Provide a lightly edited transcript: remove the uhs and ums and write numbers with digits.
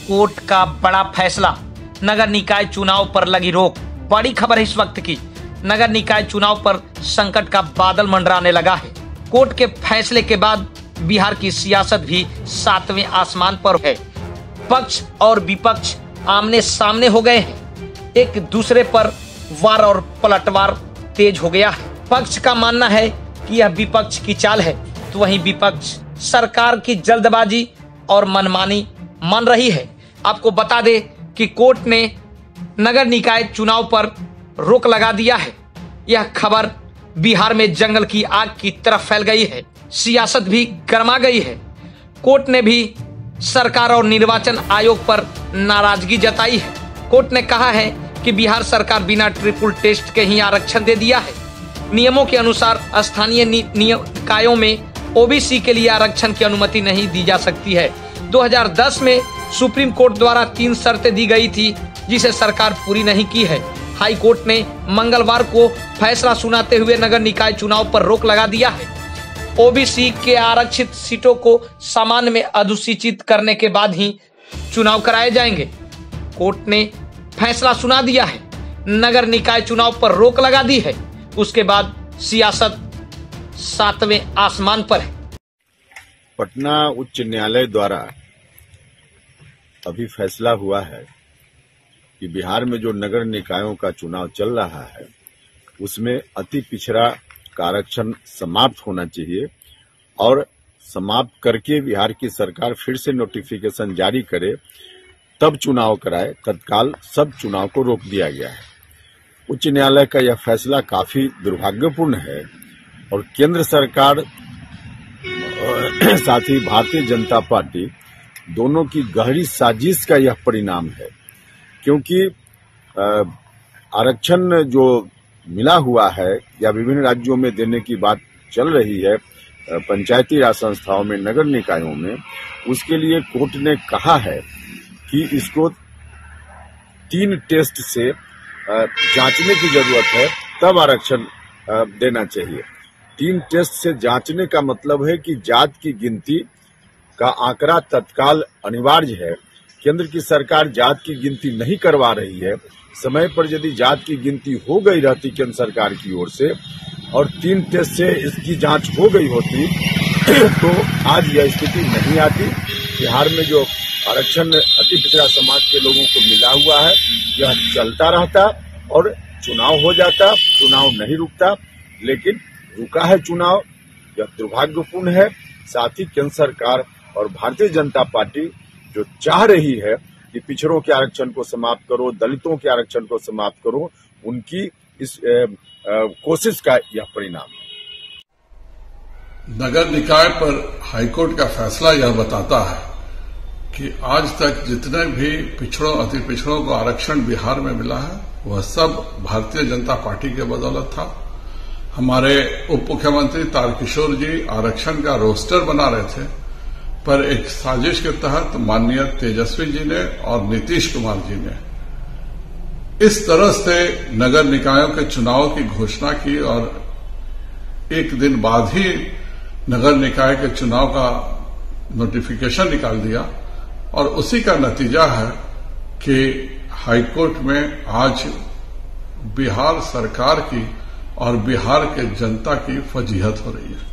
Court का बड़ा फैसला, नगर निकाय चुनाव पर लगी रोक। बड़ी खबर है इस वक्त की, नगर निकाय चुनाव पर संकट का बादल मंडराने लगा है। कोर्ट के फैसले के बाद बिहार की सियासत भी 7वें आसमान पर है। पक्ष और विपक्ष आमने सामने हो गए हैं, एक दूसरे पर वार और पलटवार तेज हो गया है। पक्ष का मानना है कि यह विपक्ष की चाल है, तो वहीं विपक्ष सरकार की जल्दबाजी और मनमानी मान रही है। आपको बता दें कि कोर्ट ने नगर निकाय चुनाव पर रोक लगा दिया है। यह खबर बिहार में जंगल की आग की तरफ फैल गई है, सियासत भी गर्मा गई है। कोर्ट ने भी सरकार और निर्वाचन आयोग पर नाराजगी जताई है। कोर्ट ने कहा है कि बिहार सरकार बिना ट्रिपल टेस्ट के ही आरक्षण दे दिया है। नियमों के अनुसार स्थानीय निकायों में ओबीसी के लिए आरक्षण की अनुमति नहीं दी जा सकती है। 2010 में सुप्रीम कोर्ट द्वारा 3 शर्तें दी गई थी, जिसे सरकार पूरी नहीं की है। हाई कोर्ट ने मंगलवार को फैसला सुनाते हुए नगर निकाय चुनाव पर रोक लगा दिया है। ओबीसी के आरक्षित सीटों को सामान्य में अधिसूचित करने के बाद ही चुनाव कराए जाएंगे। कोर्ट ने फैसला सुना दिया है, नगर निकाय चुनाव पर रोक लगा दी है। उसके बाद सियासत 7वें आसमान पर है। पटना उच्च न्यायालय द्वारा अभी फैसला हुआ है कि बिहार में जो नगर निकायों का चुनाव चल रहा है उसमें अति पिछड़ा का आरक्षण समाप्त होना चाहिए और समाप्त करके बिहार की सरकार फिर से नोटिफिकेशन जारी करे, तब चुनाव कराए। तत्काल सब चुनाव को रोक दिया गया है। उच्च न्यायालय का यह फैसला काफी दुर्भाग्यपूर्ण है और केंद्र सरकार साथ ही भारतीय जनता पार्टी दोनों की गहरी साजिश का यह परिणाम है, क्योंकि आरक्षण जो मिला हुआ है या विभिन्न राज्यों में देने की बात चल रही है पंचायती राज संस्थाओं में, नगर निकायों में, उसके लिए कोर्ट ने कहा है कि इसको 3 टेस्ट से जांचने की जरूरत है, तब आरक्षण देना चाहिए। 3 टेस्ट से जांचने का मतलब है कि जात की गिनती का आंकड़ा तत्काल अनिवार्य है। केंद्र की सरकार जात की गिनती नहीं करवा रही है। समय पर यदि जात की गिनती हो गई रहती केंद्र सरकार की ओर से और 3 टेस्ट से इसकी जांच हो गई होती तो आज यह स्थिति नहीं आती। बिहार में जो आरक्षण अति पिछड़ा समाज के लोगों को मिला हुआ है यह चलता रहता और चुनाव हो जाता। चुनाव नहीं रुकता, लेकिन रुका है चुनाव, यह दुर्भाग्यपूर्ण है। साथ ही केंद्र सरकार और भारतीय जनता पार्टी जो चाह रही है कि पिछड़ों के आरक्षण को समाप्त करो, दलितों के आरक्षण को समाप्त करो, उनकी इस कोशिश का यह परिणाम है। नगर निकाय पर हाईकोर्ट का फैसला यह बताता है कि आज तक जितने भी पिछड़ों अति पिछड़ों को आरक्षण बिहार में मिला है वह सब भारतीय जनता पार्टी के बदौलत था। हमारे उप मुख्यमंत्री तारकिशोर जी आरक्षण का रोस्टर बना रहे थे, पर एक साजिश के तहत माननीय तेजस्वी जी ने और नीतीश कुमार जी ने इस तरह से नगर निकायों के चुनाव की घोषणा की और एक दिन बाद ही नगर निकाय के चुनाव का नोटिफिकेशन निकाल दिया और उसी का नतीजा है कि हाईकोर्ट में आज बिहार सरकार की और बिहार के जनता की फजीहत हो रही है।